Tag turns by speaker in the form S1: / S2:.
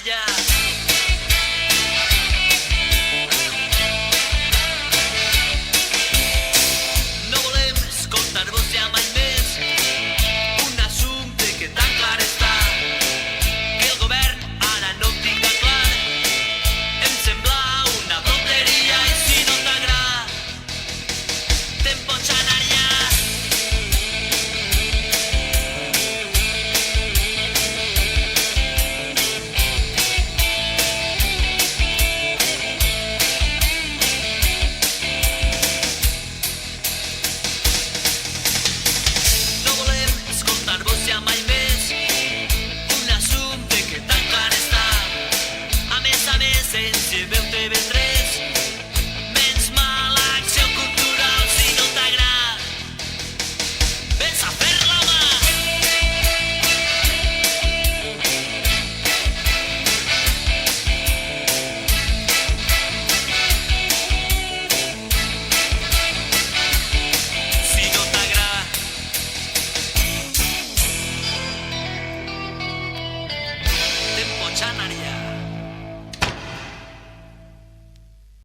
S1: ja. No volem escoltar-vos ja mai més. Un assumpte que tan clar està, que el govern ara no ho tinga clar. Em sembla una tonteria i si no t'agrada, te'n pots anar ja. No volem escoltar-vos ja mai més. Un assumpte que tan clar està. A més, ens lleveu TV3. Menys mala acció cultural si no t'agrada. Vés a fer-la, si no t'agrada, te'n pots anar ja.